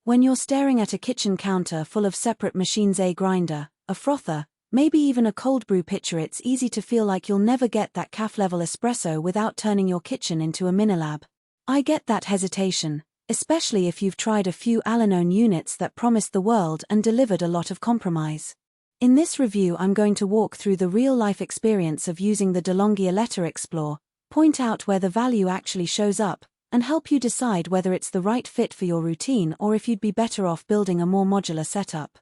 When you're staring at a kitchen counter full of separate machines, a grinder, a frother, maybe even a cold brew pitcher, it's easy to feel like you'll never get that cafe-level espresso without turning your kitchen into a mini-lab. I get that hesitation, especially if you've tried a few Al-Anon units that promised the world and delivered a lot of compromise. In this review, I'm going to walk through the real-life experience of using the DeLonghi Eletta Explore, point out where the value actually shows up, and help you decide whether it's the right fit for your routine or if you'd be better off building a more modular setup.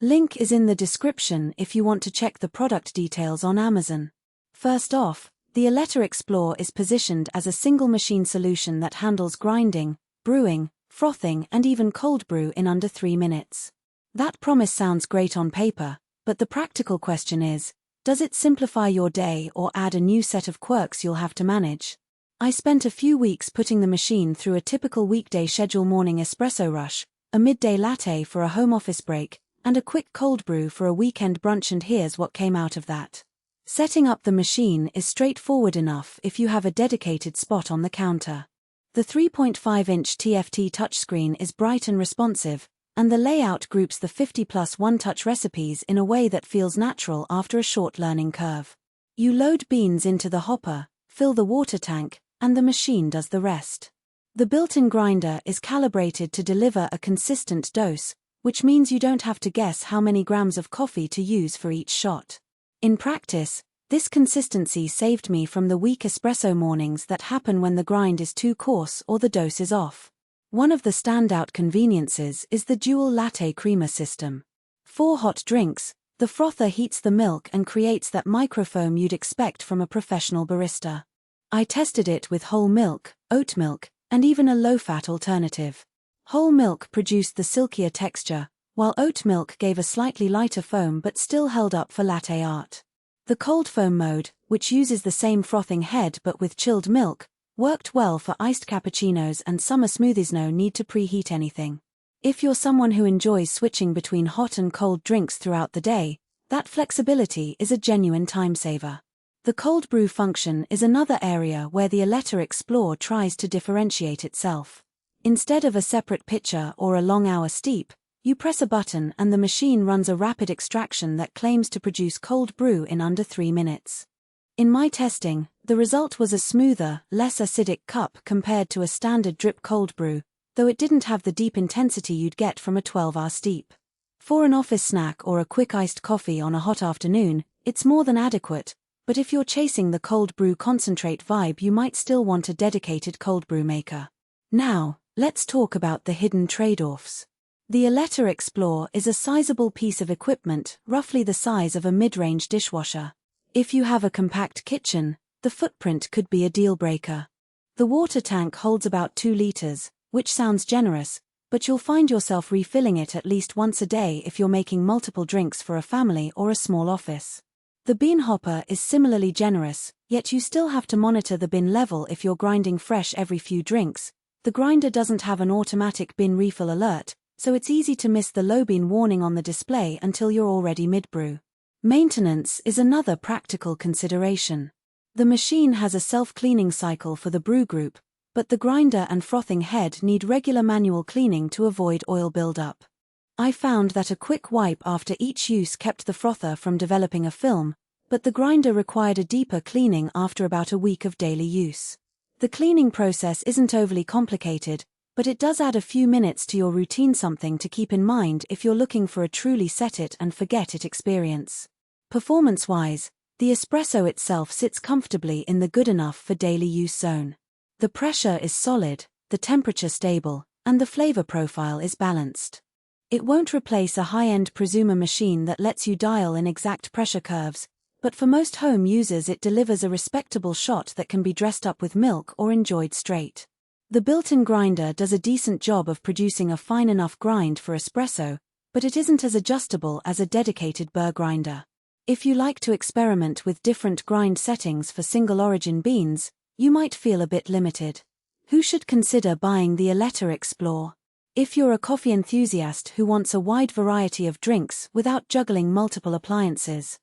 Link is in the description if you want to check the product details on Amazon. First off, the Eletta Explore is positioned as a single machine solution that handles grinding, brewing, frothing, and even cold brew in under 3 minutes. That promise sounds great on paper, but the practical question is, does it simplify your day or add a new set of quirks you'll have to manage? I spent a few weeks putting the machine through a typical weekday schedule: morning espresso rush, a midday latte for a home office break, and a quick cold brew for a weekend brunch, and here's what came out of that. Setting up the machine is straightforward enough if you have a dedicated spot on the counter. The 3.5-inch TFT touchscreen is bright and responsive, and the layout groups the 50+ one-touch recipes in a way that feels natural after a short learning curve. You load beans into the hopper, fill the water tank, and the machine does the rest. The built-in grinder is calibrated to deliver a consistent dose, which means you don't have to guess how many grams of coffee to use for each shot. In practice, this consistency saved me from the weak espresso mornings that happen when the grind is too coarse or the dose is off. One of the standout conveniences is the dual latte creamer system. For hot drinks, the frother heats the milk and creates that microfoam you'd expect from a professional barista. I tested it with whole milk, oat milk, and even a low-fat alternative. Whole milk produced the silkier texture, while oat milk gave a slightly lighter foam but still held up for latte art. The cold foam mode, which uses the same frothing head but with chilled milk, worked well for iced cappuccinos and summer smoothies. No need to preheat anything. If you're someone who enjoys switching between hot and cold drinks throughout the day, that flexibility is a genuine time saver. The cold brew function is another area where the Eletta Explore tries to differentiate itself. Instead of a separate pitcher or a long-hour steep, you press a button and the machine runs a rapid extraction that claims to produce cold brew in under 3 minutes. In my testing, the result was a smoother, less acidic cup compared to a standard drip cold brew, though it didn't have the deep intensity you'd get from a 12-hour steep. For an office snack or a quick iced coffee on a hot afternoon, it's more than adequate. But if you're chasing the cold brew concentrate vibe, you might still want a dedicated cold brew maker. Now, let's talk about the hidden trade-offs. The Eletta Explore is a sizable piece of equipment, roughly the size of a mid-range dishwasher. If you have a compact kitchen, the footprint could be a deal-breaker. The water tank holds about 2 liters, which sounds generous, but you'll find yourself refilling it at least once a day if you're making multiple drinks for a family or a small office. The bean hopper is similarly generous, yet you still have to monitor the bin level if you're grinding fresh every few drinks. The grinder doesn't have an automatic bin refill alert, so it's easy to miss the low bean warning on the display until you're already mid-brew. Maintenance is another practical consideration. The machine has a self-cleaning cycle for the brew group, but the grinder and frothing head need regular manual cleaning to avoid oil buildup. I found that a quick wipe after each use kept the frother from developing a film, but the grinder required a deeper cleaning after about a week of daily use. The cleaning process isn't overly complicated, but it does add a few minutes to your routine, something to keep in mind if you're looking for a truly set-it-and-forget-it experience. Performance-wise, the espresso itself sits comfortably in the good enough for daily use zone. The pressure is solid, the temperature stable, and the flavor profile is balanced. It won't replace a high-end prosumer machine that lets you dial in exact pressure curves, but for most home users it delivers a respectable shot that can be dressed up with milk or enjoyed straight. The built-in grinder does a decent job of producing a fine enough grind for espresso, but it isn't as adjustable as a dedicated burr grinder. If you like to experiment with different grind settings for single-origin beans, you might feel a bit limited. Who should consider buying the Eletta Explore? If you're a coffee enthusiast who wants a wide variety of drinks without juggling multiple appliances,